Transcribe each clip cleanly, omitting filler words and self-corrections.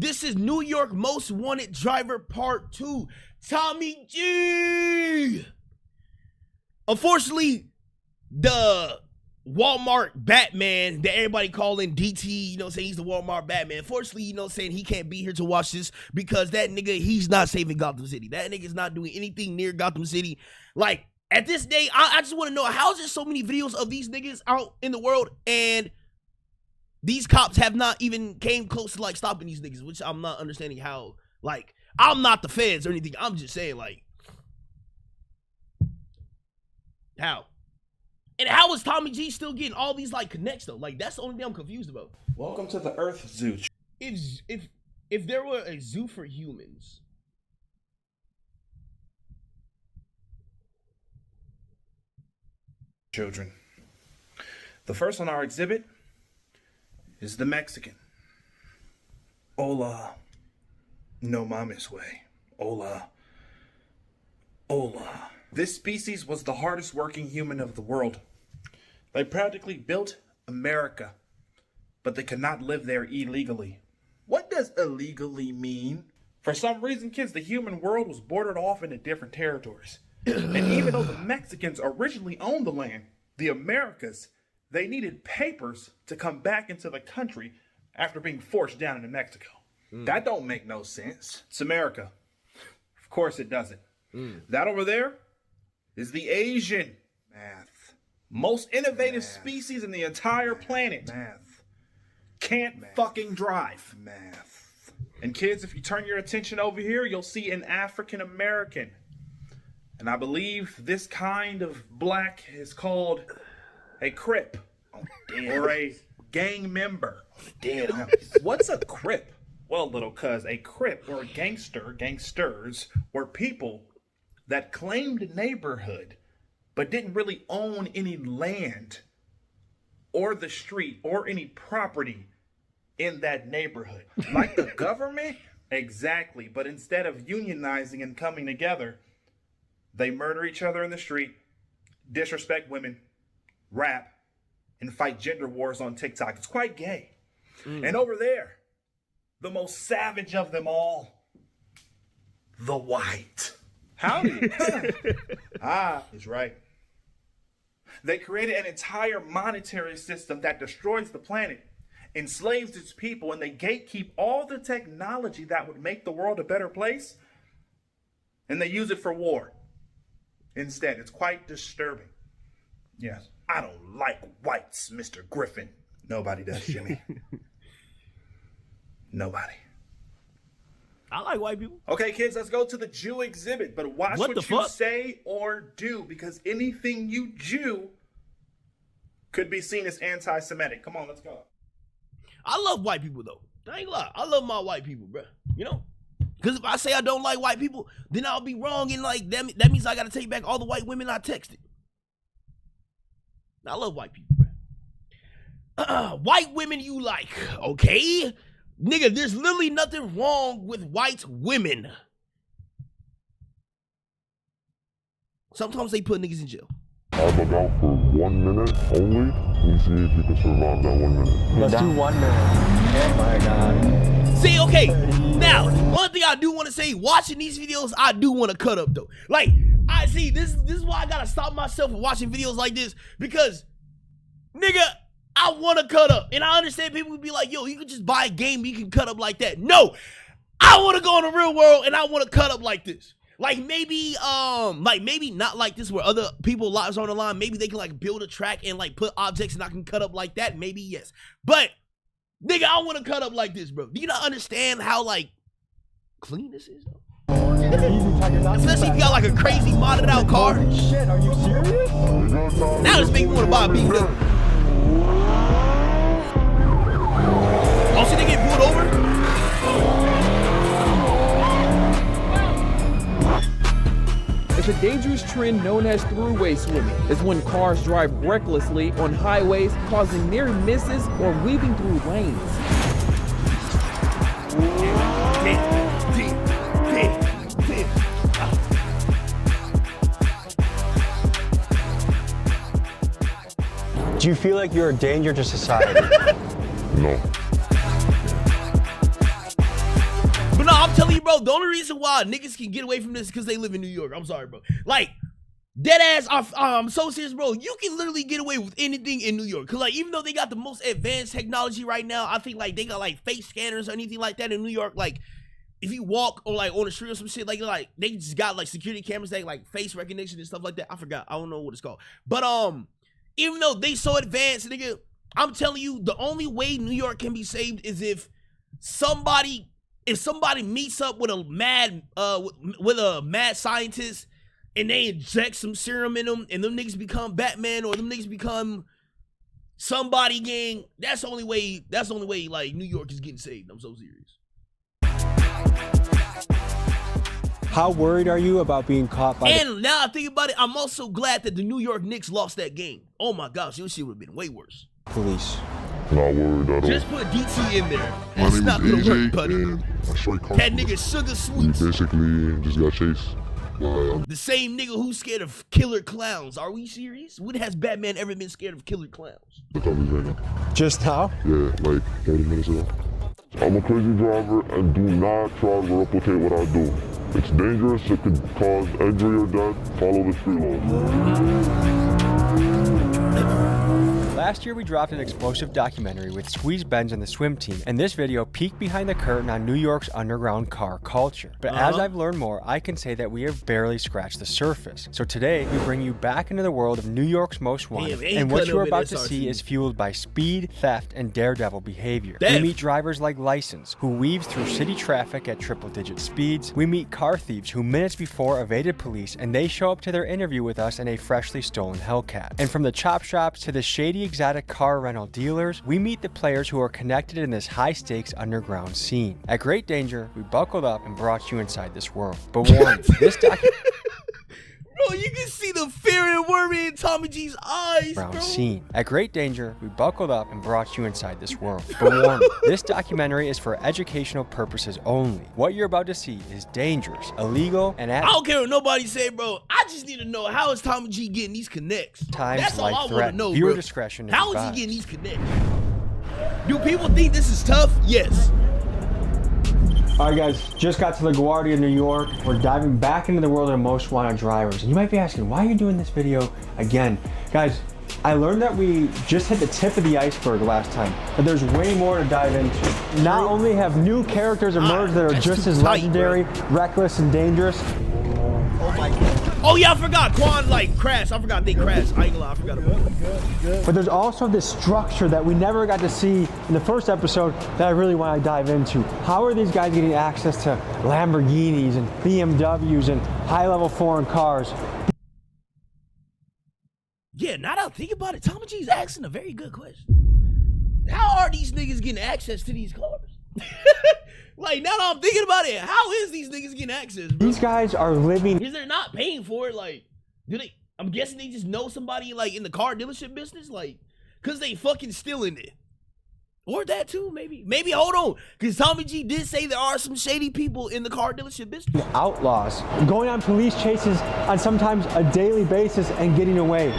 This is New York Most Wanted Driver Part 2. Tommy G. Unfortunately, the Walmart Batman that everybody calling DT, you know what I'm saying, he's the Walmart Batman. Unfortunately, you know what I'm saying, he can't be here to watch this because that nigga, he's not saving Gotham City. That nigga's not doing anything near Gotham City. Like, at this day, I just want to know, how is there so many videos of these niggas out in the world and these cops have not even came close to, like, stopping these niggas, which I'm not understanding how. Like, I'm not the feds or anything. I'm just saying, like, how? And how is Tommy G still getting all these, like, connects, though? Like, that's the only thing I'm confused about. Welcome to the Earth Zoo. If there were a zoo for humans, children. The first on our exhibit is the Mexican. Hola. No mames way. Hola. Hola. This species was the hardest working human of the world. They practically built America, but they could not live there illegally. What does illegally mean? For some reason, kids, the human world was bordered off into different territories. And even though the Mexicans originally owned the land, the Americas, they needed papers to come back into the country after being forced down into Mexico. That don't make no sense. It's America. Of course it doesn't. That over there is the Asian. Math. Most innovative species in the entire planet. Math. Can't fucking drive. Math. And kids, if you turn your attention over here, you'll see an African American. And I believe this kind of black is called a Crip. Or a gang member. Now, what's a Crip? Well, little cuz, a Crip or a gangsters were people that claimed a neighborhood but didn't really own any land or the street or any property in that neighborhood. Like the government? Exactly. But instead of unionizing and coming together, they murder each other in the street, disrespect women, rap, and fight gender wars on TikTok. It's quite gay. And over there, the most savage of them all, the white. Howdy. Is right. They created an entire monetary system that destroys the planet, enslaves its people, and they gatekeep all the technology that would make the world a better place, and they use it for war. Instead, it's quite disturbing. Yes. I don't like whites, Mr. Griffin. Nobody does, Jimmy. Nobody. I like white people. Okay, kids, let's go to the Jew exhibit. But watch what you say or do, because anything you Jew could be seen as anti-Semitic. Come on, let's go. I love white people, though. I ain't lie. I love my white people, bro. You know? Because if I say I don't like white people, then I'll be wrong. And, like, that means I got to take back all the white women I texted. I love white people, bro. White women you like, okay? Nigga, there's literally nothing wrong with white women. Sometimes they put niggas in jail. I'll look out for 1 minute only and see if you can survive that 1 minute. Let's do 1 minute. Oh my god. See, okay, now, one thing I do want to say, watching these videos, I do want to cut up, though. Like, I see, this is why I gotta stop myself from watching videos like this, because, nigga, I want to cut up. And I understand people would be like, yo, you can just buy a game, you can cut up like that. No, I want to go in the real world, and I want to cut up like this. Like, maybe not like this where other people's lives are on the line. Maybe they can, like, build a track and, like, put objects and I can cut up like that. Maybe, yes. But, nigga, I want to cut up like this, bro. Do you not understand how, like, clean this is, though? Especially if you got, like, a crazy modded out car. Shit, are you serious? Now it's making me want to buy a BMW. Oh, see they get pulled over? It's a dangerous trend known as throughway swimming. It's when cars drive recklessly on highways, causing near misses or weaving through lanes. Do you feel like you're a danger to society? No. I'm telling you, bro, the only reason why niggas can get away from this is because they live in New York. I'm sorry, bro. Like, dead ass, I'm so serious, bro. You can literally get away with anything in New York. Cause like, even though they got the most advanced technology right now, I think like they got like face scanners or anything like that in New York. Like, if you walk or like on the street or some shit, like they just got like security cameras that like face recognition and stuff like that. I forgot. I don't know what it's called. But even though they so advanced, nigga, I'm telling you, the only way New York can be saved is if somebody meets up with a mad scientist and they inject some serum in them and them niggas become Batman or them niggas become somebody gang. That's the only way like New York is getting saved. I'm so serious. How worried are you about being caught by And now I think about it, I'm also glad that the New York Knicks lost that game. Oh my gosh, your shit would have been way worse. the police? Not worried at all. Just put DT in there. My That's name not is gonna AJ, work, buddy. and I strike car. That nigga Sugar We Sweets. basically just got chased. The same nigga who's scared of killer clowns. Are we serious? When has Batman ever been scared of killer clowns? The coverage right now. Just now? Yeah, like 30 minutes ago. I'm a crazy driver and do not try to replicate what I do. It's dangerous, it could cause injury or death. Follow the street laws. Last year we dropped an explosive documentary with Squeeze Benz and the swim team, and this video peeked behind the curtain on New York's underground car culture. But as I've learned more, I can say that we have barely scratched the surface. So today, we bring you back into the world of New York's Most Wanted, Damn, and what you're about to SRT. see is fueled by speed, theft, and daredevil behavior. Theft. We meet drivers like License, who weaves through city traffic at triple-digit speeds. We meet car thieves who minutes before evaded police, and they show up to their interview with us in a freshly stolen Hellcat. And from the chop shops to the shady exotic car rental dealers, we meet the players who are connected in this high-stakes underground scene. At great danger, we buckled up and brought you inside this world. But warning, this documentary Bro, you can see the fear and worry in Tommy G's eyes, bro. scene. At great danger, we buckled up and brought you inside this world. But warning, this documentary is for educational purposes only. What you're about to see is dangerous, illegal, and I at don't care what nobody say, bro. I just need to know, how is Tommy G getting these connects? times That's all I want to life-threatening. know, Viewer bro. discretion is How is he advised. getting these connects? Do people think this is tough? Yes. All right, guys, just got to LaGuardia, New York. We're diving back into the world of most wanted drivers. And you might be asking, why are you doing this video again? Guys, I learned that we just hit the tip of the iceberg last time, but there's way more to dive into. Not only have new characters emerged that are That's just too as tight, legendary, reckless, and dangerous, Oh yeah, I forgot. Quan like crashed. I forgot they crashed. I ain't gonna lie, I forgot about it. but there's also this structure that we never got to see in the first episode that I really want to dive into. How are these guys getting access to Lamborghinis and BMWs and high-level foreign cars? Yeah, now that I think about it, Tommy G's asking a very good question. How are these niggas getting access to these cars? Like, now that I'm thinking about it, how is these niggas getting access, bro? These guys are living Because they're not paying for it. Like, do they? I'm guessing they just know somebody like in the car dealership business, like, cause they fucking stealing it, or that too, maybe. Maybe hold on, cause Tommy G did say there are some shady people in the car dealership business. outlaws, going on police chases on sometimes a daily basis and getting away.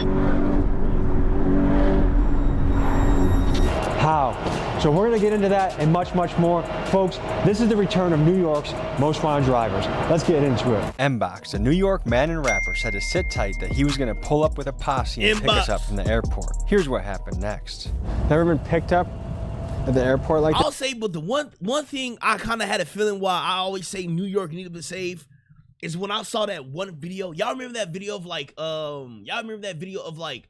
How? So we're gonna get into that and much, much more. Folks, this is the return of New York's most wanted drivers. Let's get into it. M-Box, a New York man and rapper, said to sit tight that he was gonna pull up with a posse and pick us up from the airport. Here's what happened next. Never been picked up at the airport like that? I'll say, but the one thing I kind of had a feeling why I always say New York need to be saved is when I saw that one video. Y'all remember that video of like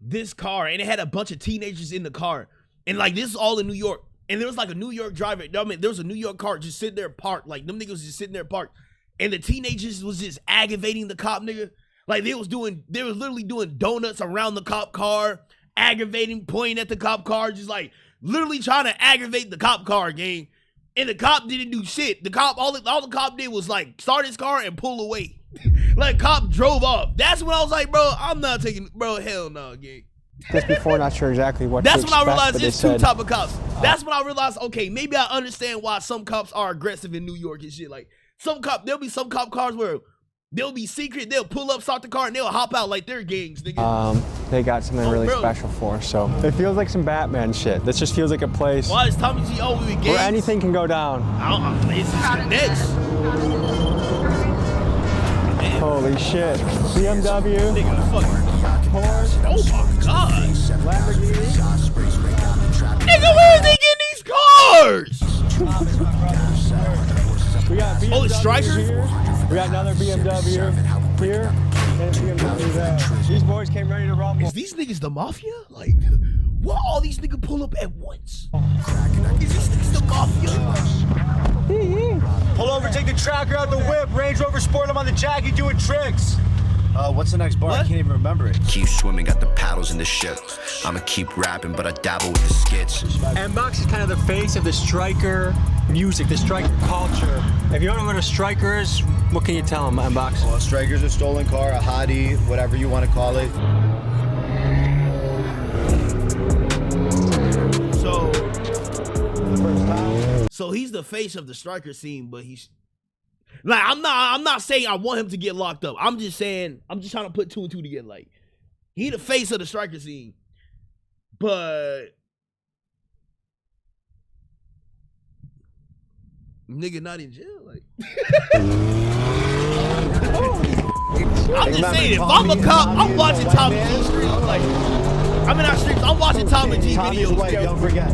this car, and it had a bunch of teenagers in the car, and like this is all in New York, and there was like a New York driver. I mean, there was a New York car just sitting there parked, like them niggas was just sitting there parked, and the teenagers was just aggravating the cop nigga. Like they was literally doing donuts around the cop car, aggravating, pointing at the cop car, just like literally trying to aggravate the cop car, gang. And the cop didn't do shit. The cop, all the cop did was like start his car and pull away. Like cop drove off. That's when I was like, bro, I'm not taking, bro, hell no, gang. This before, not sure exactly what That's to when I expect, realized but they it's two said- type of cops. That's when I realized, okay, maybe I understand why some cops are aggressive in New York and shit. Like some cop, there'll be some cop cars where They'll be secret. They'll pull up, start the car, and they'll hop out like they're gangs, nigga. They got something really special for us, so it feels like some Batman shit. This just feels like a place Why is Tommy G always with gangs? where anything can go down. It's connects. Holy shit. BMW. Nigga, fuck. Porsche. Oh my god. Lamborghini. Nigga, where is they getting these cars? We got BMW Oh, the Striker? here. We got another BMW here. And BMW there. These boys came ready to rumble. Is these niggas the mafia? Like, what all these niggas pull up at once? Is these niggas the mafia? Pull over, take the tracker out the whip. Range Rover Sport, I'm on the Jackie doing tricks. What's the next bar? What? I can't even remember it. Keep swimming, got the paddles in the ship. I'ma keep rapping, but I dabble with the skits. M-Box is kind of the face of the striker music, the striker culture. If you don't know what a striker is, what can you tell them, M-Box? Well, Striker's a stolen car, a hottie, whatever you want to call it. So he's the face of the striker scene, but he's like, I'm not saying I want him to get locked up. I'm just saying, I'm just trying to put two and two together. Like, he the face of the striker scene, but nigga not in jail. Like, I'm just saying, if I'm a cop, I'm watching Tommy G streams. Like, I'm in our streams, I'm watching Tommy G videos. White, don't forget.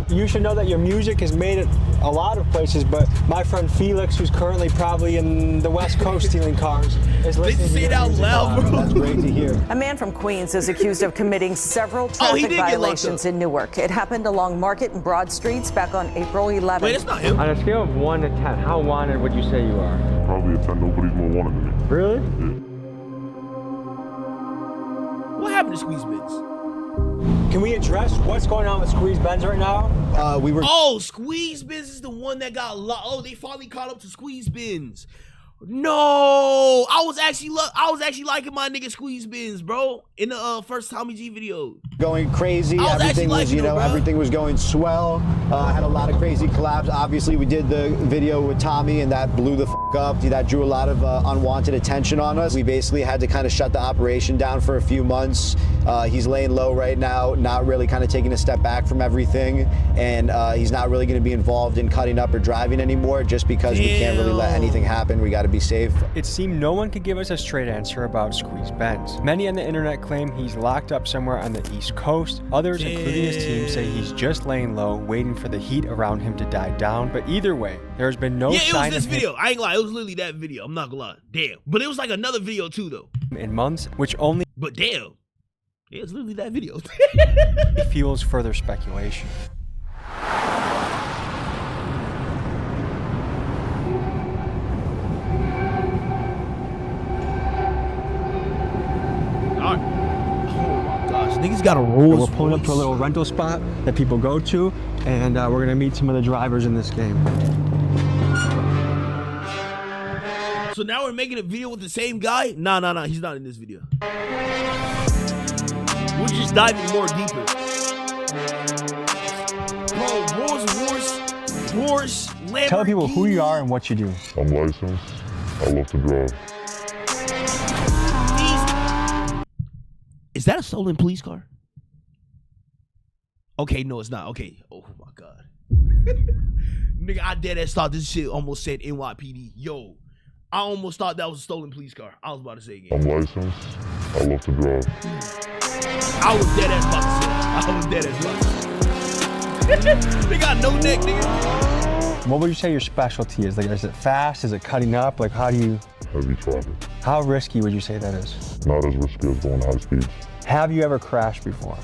You should know that your music is made at a lot of places, but my friend Felix, who's currently probably in the West Coast stealing cars, is listening to say your it out music loud, a lot. bro. That's great to hear. A man from Queens is accused of committing several he traffic did get locked violations up. in Newark. It happened along Market and Broad Streets back on April 11th. Wait, it's not him. On a scale of 1 to 10, how wanted would you say you are? Probably a 10. Nobody's more wanted than me. Really? What happened to Squeeze Benz? Can we address what's going on with Squeeze Benz right now? We were Oh, Squeeze Benz is the one that got locked. Oh, they finally caught up to Squeeze Benz. No, I was actually liking my nigga Squeeze Benz, bro, in the first Tommy G video. going crazy. I was actually Everything was, liking you know, it, bro. everything was going swell. Had a lot of crazy collabs. Obviously, we did the video with Tommy, and that blew the up. That drew a lot of unwanted attention on us. We basically had to kind of shut the operation down for a few months. He's laying low right now, not really kind of taking a step back from everything, and he's not really going to be involved in cutting up or driving anymore, just because we can't really let anything happen. We got to be safe. It seemed no one could give us a straight answer about Squeeze Benz. Many on the internet claim he's locked up somewhere on the East Coast. Others, including his team, say he's just laying low, waiting for the heat around him to die down. But either way, there's been no Yeah, it sign was this of him video. I ain't gonna lie, it was literally that video. I'm not gonna lie. Damn. But it was like another video too, though. in months, which only But damn. Yeah, it's literally that video. fuels further speculation. Alright. Oh my gosh, niggas got a roll. We're pulling up to a little rental spot that people go to, and we're gonna meet some of the drivers in this game. So now we're making a video with the same guy? Nah, he's not in this video. We're just diving more deeper. Bro, Rolls, Lamborghini. Tell people who you are and what you do. I'm licensed. I love to drive. Is that a stolen police car? Okay, no, it's not. Okay. Oh my god. Nigga, I dead ass thought this shit almost said NYPD. Yo, I almost thought that was a stolen police car. I was about to say again. I'm licensed. I love to drive. I was dead ass about to say that. I was dead ass about to say that. They got no neck, nigga. What would you say your specialty is? Like, is it fast? Is it cutting up? Like, how do you? Heavy traffic. How risky would you say that is? Not as risky as going high speeds. Have you ever crashed before?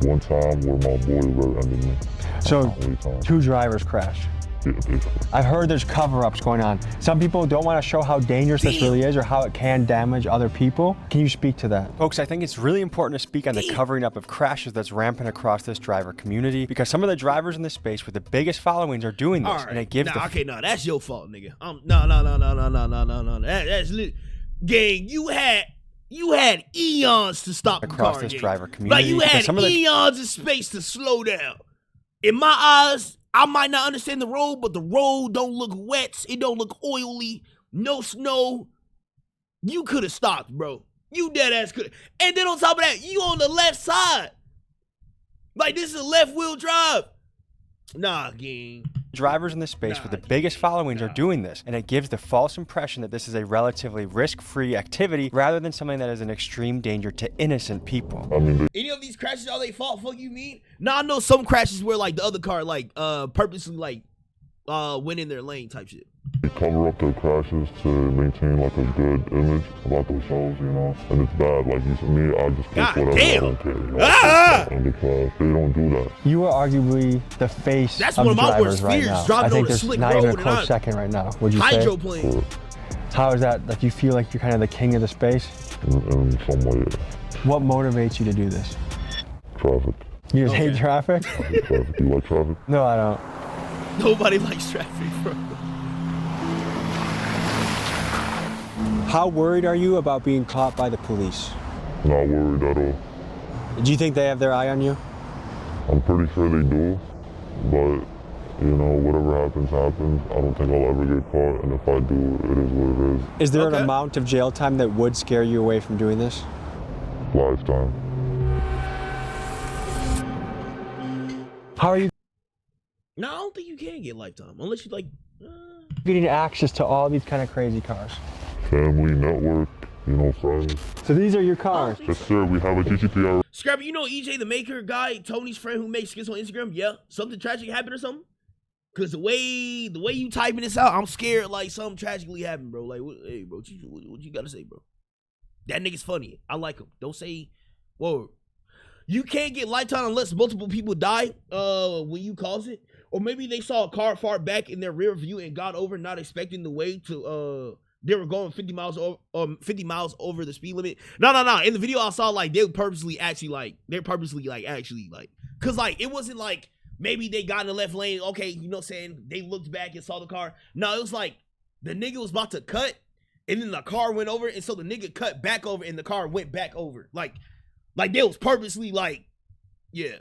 One time where my boy rear-ended me. So, Only time. 2 drivers crashed. Yeah, basically. I've heard there's cover-ups going on. Some people don't want to show how dangerous this really is or how it can damage other people. Can you speak to that? Folks, I think it's really important to speak on the covering up of crashes that's rampant across this driver community, because some of the drivers in this space with the biggest followings are doing this, and it gives That's your fault, nigga. No. That's lit. Gang, you had eons to stop across the car, this gang. driver community. Like, you because had some of the eons of space to slow down. In my eyes, I might not understand the road, but the road don't look wet. It don't look oily. No snow. You could have stopped, bro. You dead ass could. And then on top of that, you on the left side. Like, this is a left wheel drive. Nah, gang. Drivers in the space with the biggest followings are doing this, and it gives the false impression that this is a relatively risk-free activity rather than something that is an extreme danger to innocent people. Any of these crashes are they fault? Fuck you mean? Nah, I know some crashes where like the other car like purposely like went in their lane type shit. They cover up their crashes to maintain like a good image about themselves, you know, and it's bad. Like you said, me, I just God whatever. damn. I don't care. You know, on the class. They don't do that. You are arguably the face That's of one of my drivers worst right fears, now. driving I think on a there's slick not road even a and close I'm second right now. Would you say? hydroplane. How is that? Like, you feel like you're kind of the king of the space? In some way, What motivates you to do this? traffic. You just hate traffic? I hate traffic. You like traffic? No, I don't. Nobody likes traffic, bro. How worried are you about being caught by the police? Not worried at all. Do you think they have their eye on you? I'm pretty sure they do, but you know, whatever happens, happens. I don't think I'll ever get caught, and if I do, it is what it is. Is there an amount of jail time that would scare you away from doing this? Lifetime. How are you No, I don't think you can get lifetime unless you like. getting access to all these kind of crazy cars? Family, network, you know, friends. So these are your cars? Yes, sir. We have a GCPR. Scrappy, you know EJ the Maker guy, Tony's friend who makes skits on Instagram? Yeah, something tragic happened or something? Cause the way you typing this out, I'm scared like something tragically happened, bro. Like, hey, bro, what you gotta say, bro? That nigga's funny. I like him. Don't say, whoa. You can't get lifetime unless multiple people die when you cause it. Or maybe they saw a car far back in their rear view and got over, not expecting the way to they were going 50 miles over the speed limit. No. In the video I saw, like, they're purposely actually cause like it wasn't like maybe they got in the left lane, okay, you know what I'm saying, they looked back and saw the car. No, it was like the nigga was about to cut and then the car went over, and so the nigga cut back over and the car went back over. Like they was purposely like, yeah,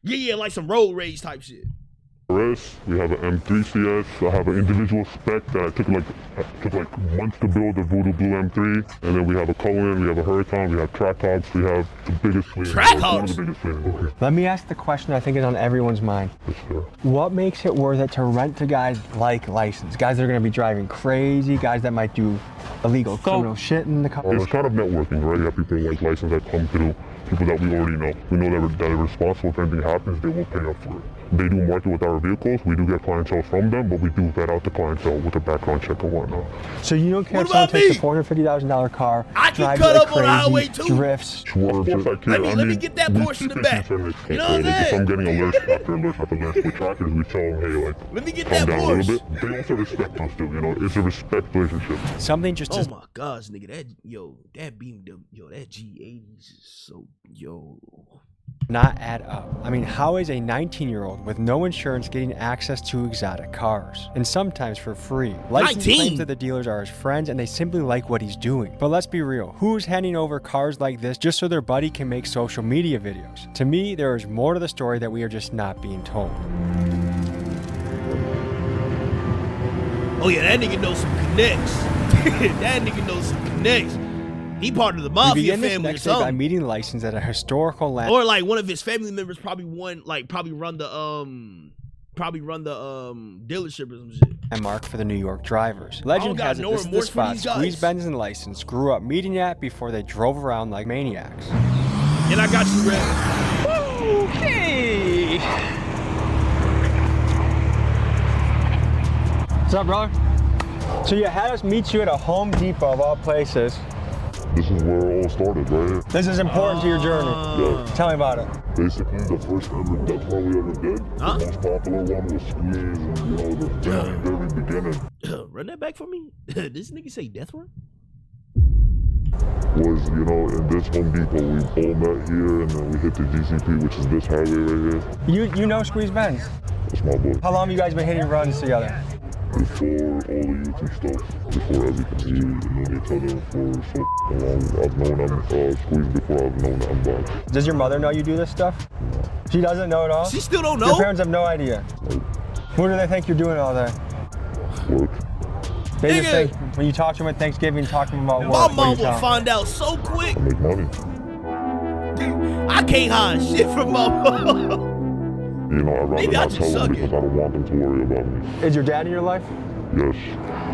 like some road rage type shit. We have an M3 CS. I have an individual spec that took like months to build, the Voodoo Blue M3. And then we have a Cullinan, we have a Huracan, we have Trackhawks, we have the biggest fleet. Trackhawks? Let me ask the question I think is on everyone's mind. Yes, sir. What makes it worth it to rent to guys like License? Guys that are going to be driving crazy, guys that might do illegal criminal shit in the car. It's kind of networking, right? You have people like License that come through, people that we already know. We know that they're responsible. If anything happens, they will pay up for it. They do market with our vehicles. We do get clientele from them, but we do vet out the clientele with a background check and whatnot. So you don't care if someone takes a $450,000 car, I can drives cut it up on the highway crazy, too. drifts. Sure, of course I can. Let me get that portion in the back. You know what I'm If I'm saying? getting alerts after alerts with trackers, we tell them, hey, like, Let me get calm that down a little Porsche. bit. They also respect us too, you know. It's a respect relationship. Something just Oh does my gosh, nigga, that BMW, that G80s is so, not add up. I mean, how is a 19-year-old with no insurance getting access to exotic cars? And sometimes for free. License 19? claims that the dealers are his friends and they simply like what he's doing. But let's be real, who's handing over cars like this just so their buddy can make social media videos? To me, there is more to the story that we are just not being told. Oh yeah, that nigga knows some connects. That nigga knows some connects. He part of the We mafia begin this family or next day by something. meeting License at a historical land. Or like one of his family members probably run the dealership or some shit. Landmark for the New York drivers. Legend got has it no this is the remorse for spot these guys. Squeeze Benz and License grew up meeting at before they drove around like maniacs. And I got you, Red. Okay. What's up, brother? So you had us meet you at a Home Depot of all places. This is where it all started, right here. This is important to your journey. Yeah. Tell me about it. Basically, the first ever death row we ever did. Huh? The most popular one was Squeeze, and you know, the very beginning Run that back for me. This nigga say death run? was, you know, in this Home Depot, we all met here, and then we hit the GCP, which is this highway right here. You know Squeeze Benz? That's my boy. How long have you guys been hitting runs together? Before all the YouTube stuff, before everything, we known each other for so long. I've known him Squeeze before I've known him back. Does your mother know you do this stuff? She doesn't know at all? She still don't Your know? parents have no idea? What do they think you're doing all day? Work. They Nigga. just think, when you talk to them at Thanksgiving, talk to them about work. My what do mom you tell will them? find out so quick. I make money. I can't hide shit from my mom. You know, I'd rather Maybe I not just tell suck them it. because I don't want them to worry about me. Is your dad in your life? Yes.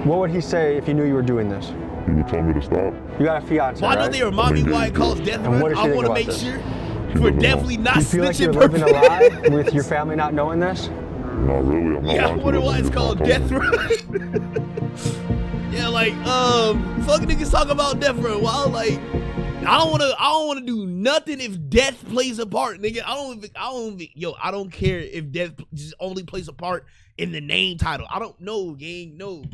What would he say if he knew you were doing this? He would tell me to stop. You got a fiance, Well, I know right? they remind me why it calls death And what run. does she I think want to about make this? sure She we're doesn't definitely know. not Do you feel like you're snitching living a purpose. lie with your family not knowing this? Not really. I'm not Yeah, I lying to wonder them. why I'm it's just called not death telling them. run. Yeah, like, fuck niggas talk about death run. Well, like, I don't wanna do nothing if death plays a part, nigga. I don't care if death just only plays a part in the name title. I don't know, gang. No.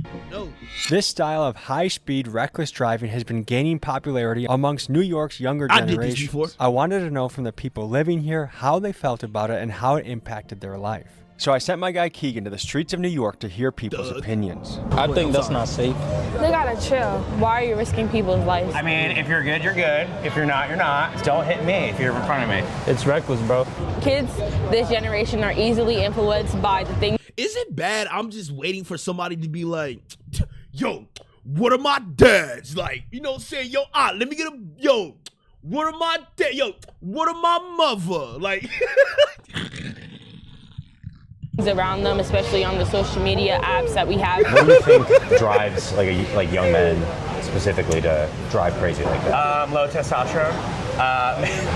This style of high-speed, reckless driving has been gaining popularity amongst New York's younger I did this generations. before. I wanted to know from the people living here how they felt about it and how it impacted their life. So I sent my guy Keegan to the streets of New York to hear people's opinions. I think that's not safe. They gotta chill. Why are you risking people's lives? I mean, if you're good, you're good. If you're not, you're not. Don't hit me if you're in front of me. It's reckless, bro. Kids this generation are easily influenced by the things Is it bad? I'm just waiting for somebody to be like, yo, what are my dads? Like, you know what I'm saying? Yo, let me get a, yo, what are my dad? Yo, what are my mother? Like, around them, especially on the social media apps that we have. What do you think drives like young men specifically to drive crazy like that? Low testosterone.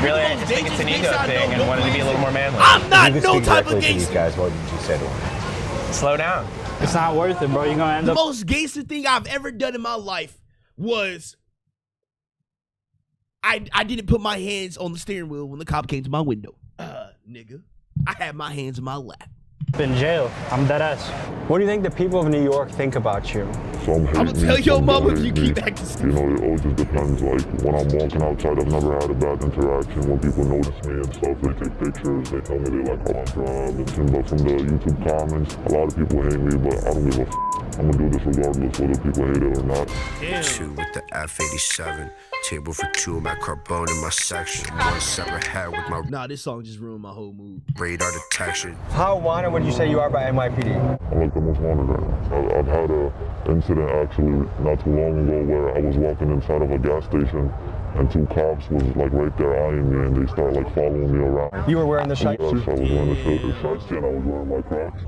Really, I just think it's an ego thing and wanted to be a little more manly. I'm not If you could no speak type of directly to these gangster. guys, what would you say to them? Slow down. It's not worth it, bro. You're gonna end The up. most gangster thing I've ever done in my life was I didn't put my hands on the steering wheel when the cop came to my window. Nigga, I had my hands in my lap. In jail. I'm dead ass. What do you think the people of New York think about you? Some hate I'ma me, tell your some mama don't if you hate me. keep acting You stupid. know, it all just depends. Like, when I'm walking outside, I've never had a bad interaction. When people notice me and stuff, they take pictures, they tell me they like how I'm driving. But from the YouTube comments, a lot of people hate me, but I don't give a f***. I'm gonna do this regardless whether people hate it or not. Two with the F87. Table for two, my carbone in my section. One separate head with my Nah, this song just ruined my whole mood. radar detection. How wanted would you say you are by NYPD? I'm like the most wanted right now. I've had a incident actually not too long ago where I was walking inside of a gas station and two cops was like right there eyeing me and they started like following me around. You were wearing the shirt? Yes, I was wearing the shirt and I was wearing my Crocs.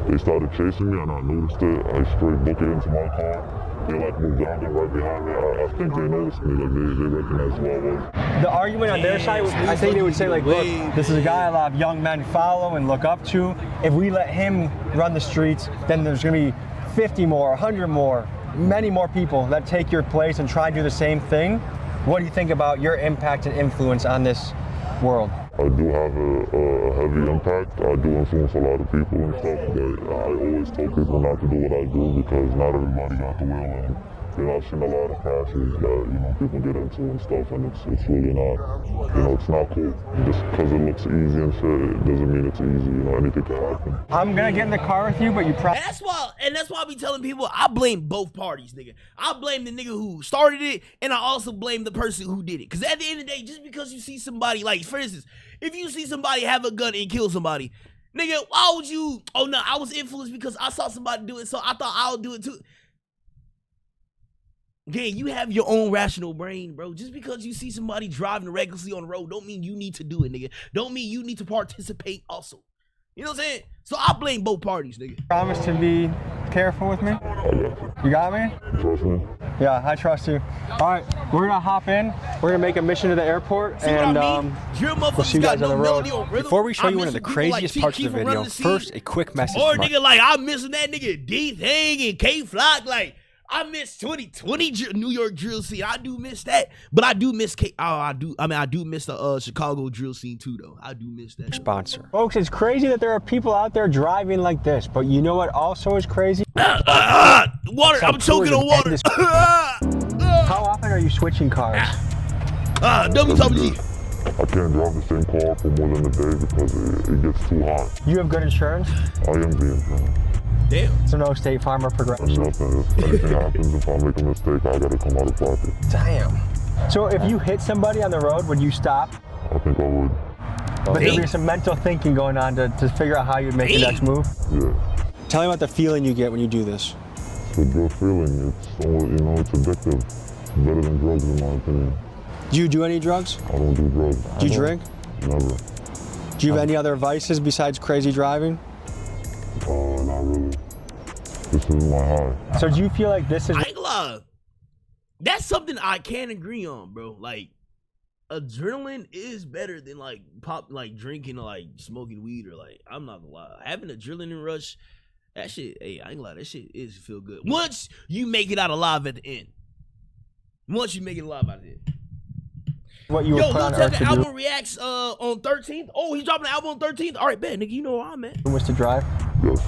They started chasing me and I noticed it. I straight booked it into my car. They like moved down there right behind me. I think they noticed me, like they recognized who I was. The argument on their side, I think they would say like, look, this is a guy a lot of young men follow and look up to. If we let him run the streets, then there's gonna be 50 more, 100 more, many more people that take your place and try to do the same thing. What do you think about your impact and influence on this world? I do have a heavy impact. I do influence a lot of people and stuff, but I always tell people not to do what I do because not everybody got the will. And, you know, I've seen a lot of crashes that, you know, people get into and stuff, and it's really not, you know, it's not cool. Just because it looks easy and shit, it doesn't mean it's easy, you know, anything can happen. I'm gonna get in the car with you, but you probably. And that's why I be telling people I blame both parties, nigga. I blame the nigga who started it, and I also blame the person who did it. Cause at the end of the day, just because you see somebody, like for instance, if you see somebody have a gun and kill somebody, nigga, why would you? Oh no, I was influenced because I saw somebody do it, so I thought I'll do it too. Gang, you have your own rational brain, bro. Just because you see somebody driving recklessly on the road, don't mean you need to do it, nigga. Don't mean you need to participate also. You know what I'm saying? So I blame both parties, nigga. Promise to be careful with me? You got me? Trust me? Yeah, I trust you. All right, we're gonna hop in. We're gonna make a mission to the airport, See and what I mean? Your we'll see motherfuckers you got guys on no the road. melody or rhythm. Before we show I you one of miss the when people like craziest Chief parts of Keef the from video, Running the first Scene. a quick message. Or from our- nigga, like I'm missing that nigga D-Thing and K-Flock. Like I miss 2020 New York drill scene. I do miss that, but I do miss I do miss the Chicago drill scene too, though. I do miss that. Sponsor. Folks, it's crazy that there are people out there driving like this, but you know what also is crazy? Water. I'm choking on water. How often are you switching cars? WWG. I can't drive the same car for more than a day because it gets too hot. You have good insurance? I am the insurance. Damn. So no State Farm or Progressive? Nothing. If anything happens, if I make a mistake, I gotta come out of pocket. Damn. So if you hit somebody on the road, would you stop? I think I would. But there'd be some mental thinking going on to figure out how you'd make the next move? Yeah. Tell me about the feeling you get when you do this. It's a good feeling. It's, you know, it's addictive. Better than drugs, in my opinion. Do you do any drugs? I don't do drugs. Do you drink? Never. Do you have any other vices besides crazy driving? Not really. This is my high. So do you feel like this is... I ain't gonna lie. That's something I can agree on, bro. Like, adrenaline is better than like drinking or like smoking weed or like, I'm not gonna lie. Having an adrenaline rush, that shit, hey, I ain't gonna lie, that shit is feel good. Once you make it out alive at the end. Once you make it alive at the end. What you Yo, were put Lil on Tef, earth the to album do reacts on 13th. Oh, he's dropping the album on 13th. All right, bet, nigga, you know where I'm at. was to drive? Yes.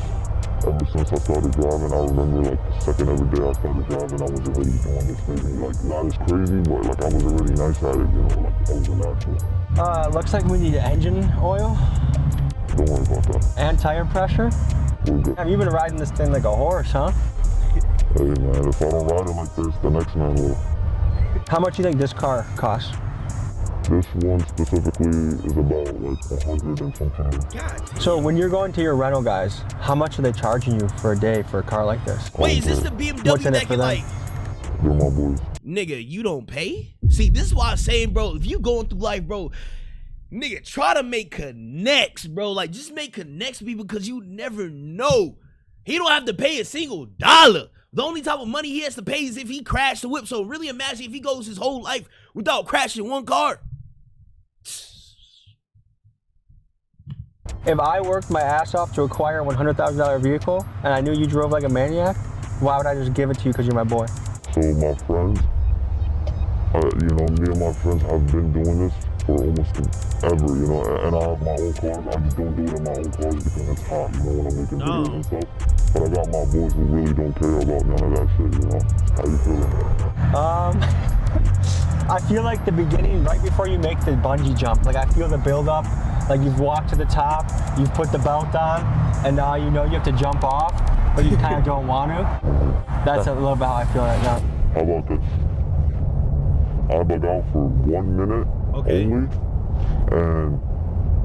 Ever since I started driving, I remember like the second every day I started driving, I was already doing this thing. Like, not as crazy, but like I was already nice at it, you know, like I was a natural. Looks like we need engine oil. Don't worry about that. And tire pressure. We're good. Have you been riding this thing like a horse, huh? Hey man, if I don't ride it like this, the next man will. How much do you think this car costs? This one specifically is about like 100 and some change. So when you're going to your rental guys, how much are they charging you for a day for a car like this? Wait, is this the BMW What's in it that for can them? like, They're my boys. nigga, you don't pay? See, this is why I'm saying, bro, if you going through life, bro, nigga, try to make connects, bro. Like, just make connects with people because you never know. He don't have to pay a single dollar. The only type of money he has to pay is if he crashed the whip. So really imagine if he goes his whole life without crashing one car. If I worked my ass off to acquire a $100,000 vehicle and I knew you drove like a maniac, why would I just give it to you because you're my boy? So my friends, you know, me and my friends have been doing this for almost ever, you know, and I have my own cars. I just don't do it in my own cars because it's hot, you know, when I'm making videos and stuff. But I got my boys who really don't care about none of that shit, you know. How you feeling? I feel like the beginning, right before you make the bungee jump, like I feel the build up, like you've walked to the top, you've put the belt on, and now you know you have to jump off, but you kind of don't want to. That's a little bit how I feel right now. How about this? I bug out for 1 minute only, and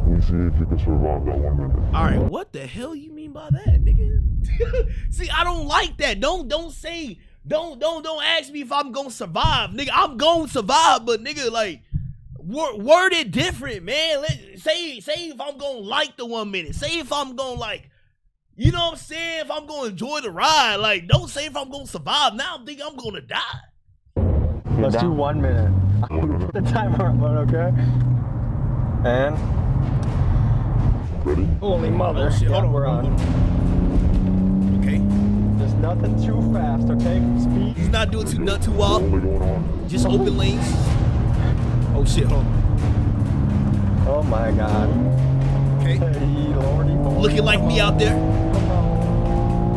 we see if you can survive that 1 minute. All right, what the hell you mean by that, nigga? See, I don't like that. Don't say, don't ask me if I'm gonna survive, nigga. I'm gonna survive, but nigga, like, word it different, man. Say if I'm gonna like the 1 minute. Say if I'm gonna like, you know what I'm saying? If I'm gonna enjoy the ride, like, don't say if I'm gonna survive. Now I'm thinking I'm gonna die. Let's do 1 minute. Put the timer up, okay? And ready? Holy mother! Oh, shit, hold on, we're on. Okay. There's nothing too fast, okay? Speed. He's not doing nothing too wild. Only going on. Just open lanes. Oh shit, hold on. Oh my God. Okay. Hey, lordy, lordy, Looking like me out there.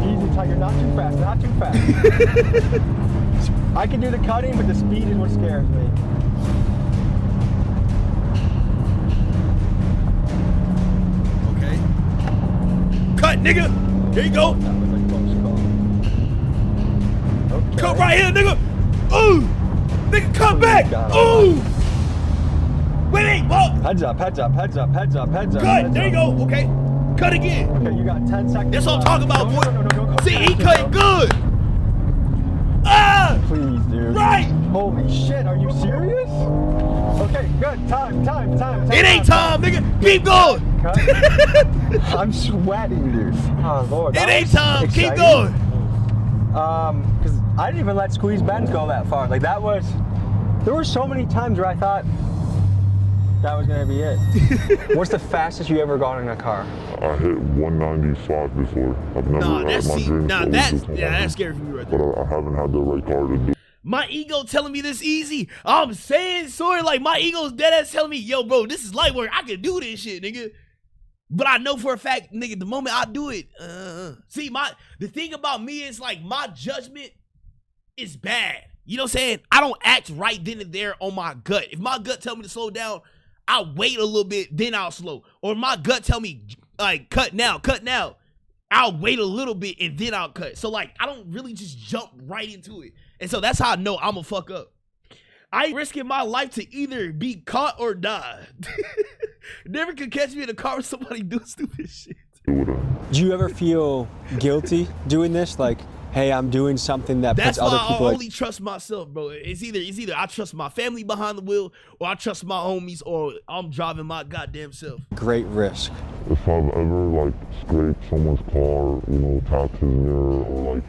Easy, Tiger. Not too fast. Not too fast. I can do the cutting, but the speed is what scares me. Okay. Cut, nigga. There you go. That was a close call. Okay. Cut right here, nigga. Ooh. Nigga, cut back. Ooh. Wait, whoa. Heads up, heads up, heads up, heads up, heads up. Cut. Heads There you up. go. Okay. Cut again. Okay, you got 10 seconds. That's what I'm left. talking about, boy. No, don't See, he fast, cutting bro. good. Ah. Please, dude. Right. Holy shit, are you serious? Okay, good. Time. It ain't time, nigga. Keep going. Cut. I'm sweating, dude. Oh, Lord. It that ain't was time. Keep exciting. going. Because I didn't even let Squeeze Benz go that far. Like, there were so many times where I thought that was gonna be it. What's the fastest you ever gone in a car? I hit 195 before. I've never Nah, had that's my dreams. that's scary for me right there. But I haven't had the right car to do. My ego telling me this easy. I'm saying sort of like my ego's dead ass telling me, yo, bro, this is light work. I can do this shit, nigga. But I know for a fact, nigga, the moment I do it, see, the thing about me is like my judgment is bad. You know what I'm saying? I don't act right then and there on my gut. If my gut tell me to slow down, I'll wait a little bit, then I'll slow. Or my gut tell me, like, cut now. I'll wait a little bit and then I'll cut. So like, I don't really just jump right into it. And so that's how I know I'm a fuck up. I ain't risking my life to either be caught or die. Never could catch me in a car with somebody doing stupid shit. Do you ever feel guilty doing this? Like, hey, I'm doing something that That's puts why other people I only trust myself, bro. It's either I trust my family behind the wheel, or I trust my homies, or I'm driving my goddamn self. great risk. If I've ever like scraped someone's car, you know, tapped his mirror, or like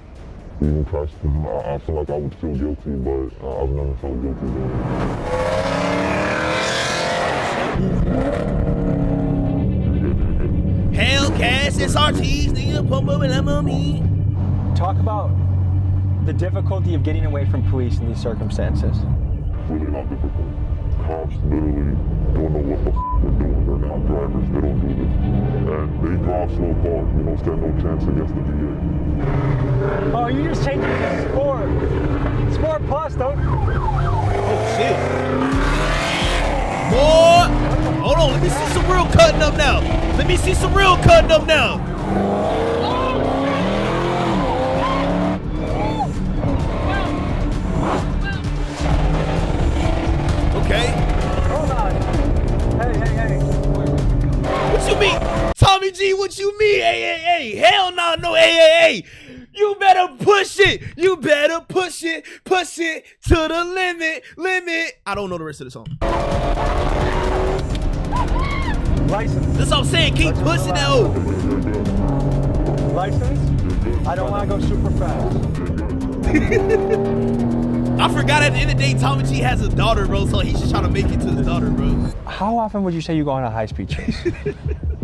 even crashed him, I feel like I would feel guilty, but I've never felt guilty doing it. Hellcats, SRTs, nigga, pump up and I'm on me. Talk about the difficulty of getting away from police in these circumstances. Really not difficult. Cops literally don't know what the they're doing. They're not drivers. They don't do this. And they drive slow cars. We don't stand no chance against the DA. Oh, you just changed it to sport. Sport plus, don't. Oh shit. Boy, hold on. Let me see some real cutting up now. Let me see some real cutting up now. Okay. Hold on. Hey. What you mean? Tommy G, what you mean? Hey. Hell no, hey. You better push it. You better push it to the limit. I don't know the rest of the song. License. That's what I'm saying. Keep pushing that hoe. License? I don't want to go super fast. I forgot at the end of the day, Tommy G has a daughter, bro, so he's just trying to make it to his daughter, bro. How often would you say you go on a high-speed chase?